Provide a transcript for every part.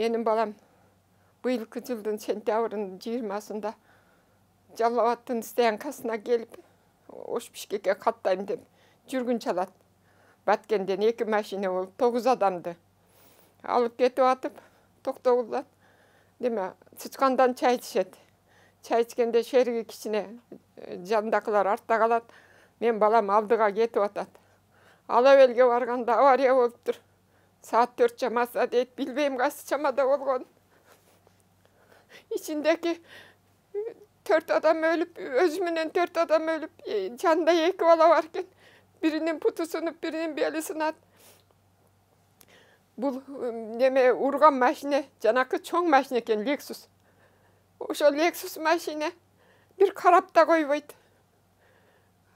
Менің балам быйылкы жылдың сентябрьдің 20-сында Жалауаттың стоянкасына келіп, ош Бишкекке каттайм деп жүргүн чалат. Баткенден 2 машина болып 9 адамды алып кетіп атып, токтогулат. Деме, сычкандан чай içет. Чай içкенде шериги кичине жандакылар артта калат. Мен балам алдыга кетип атат. Алабелге барганда авария болуптур. Saat 4 çamasa deyit, bilbeyim kaysı çamada olgun. İçindeki 4 adam ölüp, özümünden 4 adam ölüp, canda 2 bala varken, birinin putusunu, birinin belisini at. Bu neme urgan maşine, canakı çoğun maşine eken Lexus. Oşo Lexus maşine bir karapta koyuydu.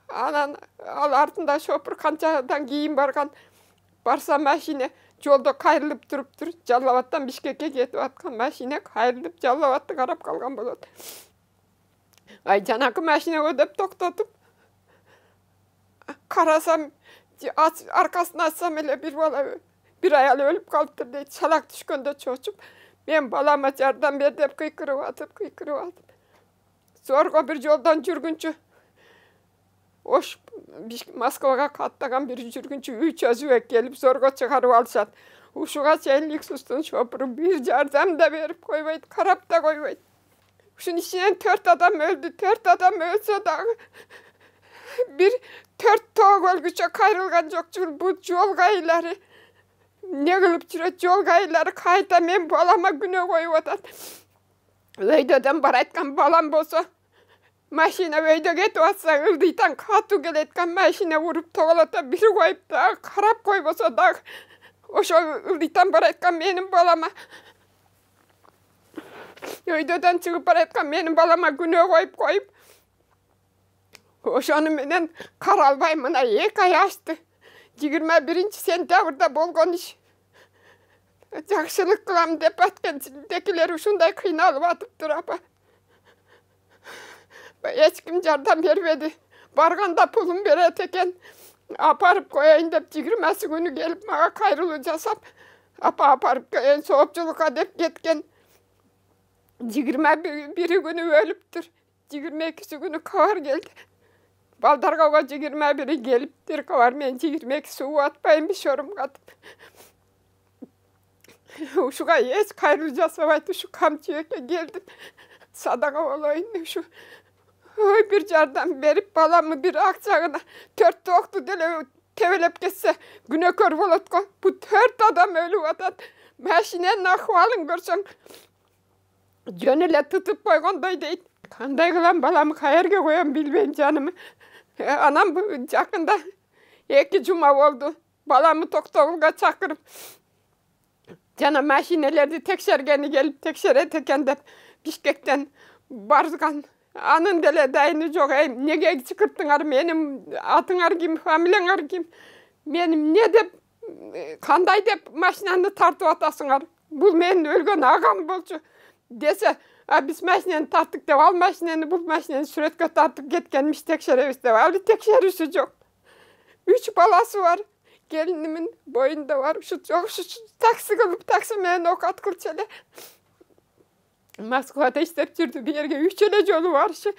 Anan al артында şoför kançadan giyin bargan barsa maşine жолда кайрылып туруптур. Жалауаттан Бишкекке кетип аткан машина кайрылып Жалауатты карап калган болот. Ай жанакы машинага деп токтотуп карасам, аркасын ачсам эле бир бала, бир аял өлүп калыптыр дейт. Чалак түшкөндө чочуп, мен балама жардам бер деп кыйкырып атып. Зорго бир жолдон жүргүнчү Ош Москвага каттаган бир жүргүнчү 3 өзүбек келип зорго чыгарып алышат. Ушуга чейин Lexustун шопуру бир жардам да берип койбойт, карап да койбойт. Ушунун ичинен 4 адам өлдү. 4 адам өлсө дагы бир 4 тоог өлгүчө кайрылган жок. Бул жол кайылары эмне кылып жүрөт? Жол кайылары кайта мен балама күнөө коюп атат. Өйдөдөн бара айткан балам болсо машина өйдө кетип атса, ылдыйтан катуу келеткан машина уруп тоголото бир коюп да карап койбосо дагы ошо ылдыйтан бара айткан менин балама, өйдөдөн чыгып бара айткан менин балама күнөө коюп ошону менен кара албай мына 2 ай ашты. 21-сентябрда болгон иш. Жакшылык кылам деп Баткендекилер ушундай кыйналып атыптыр апа. Hiç kim жардам бербеди. Барганда пулун берет экен. Апарып коеюн деп 20 күнү келип мага кайрылуу жасап, апа апарып коеюн соопчулукка деп кеткен. 21 күнү өлүптүр. 22 күнү кабар келди. Балдарга 21 келиптир кабар, мен 22 суу атпайм бишорум катып. Ушуга эч кайрылуу жасабайт, ушу камчыбекке келдим. Садага болоюн ушу. Oy bir жардам берип баламы бир акчагына 4 токту деле тебелеп кетсе күнөкөр болот го. Бу 4 адам өлүп атат. Машинанын акыбалын көрсөң жөн эле тутуп койгондой дейт. Кандай кылам баламы каерге коем билбейм жаным. Анам жакында 2 жума болду. Баламы токтогулга чакырып жана машинелерди текшергени келип текшерет экен деп Бишкектен барган. Анын деле дайыны жок. Неге чыкырттыңар? Менин атыңар ким, фамилияңар ким? Менин не деп, кандай деп машинаны тартып атасыңар? Бул менин өлгөн агам болчу десе, биз машинаны тарттык деп, ал машинаны бул машинаны сүрөткө тартып кеткенмиш, текшеребиз деп. Али текшерүүсү жок. 3 баласы бар. Келинимин боюнда бар. Ушу жок, такси кылып, такси менен окат кылчу эле. Москвада иштеп жүрдү, бир жерге 3 эле жолу барышы.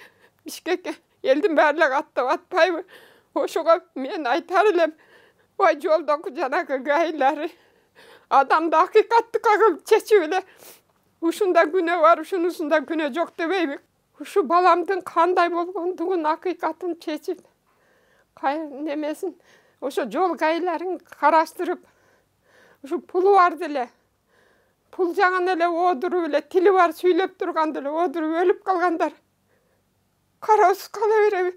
Бишкекке элдин баары каттап атпайбы? Ошого мен айтар элем, ой жолдогу жанагы гайлары адамды акыйкаттыкка кылып чечип эле ушунда күнөө бар, ушунусунда күнөө жок дебейби? Ушу баламдын кандай болгондугун акыйкатын чечип, немесин ошо жол гайларын караштырып, ушу пулу бар деле. Пул жаңан эле одуруп эле, тили бар сүйлөп турганда эле одуруп өлүп калгандар. Караусуз кала береби?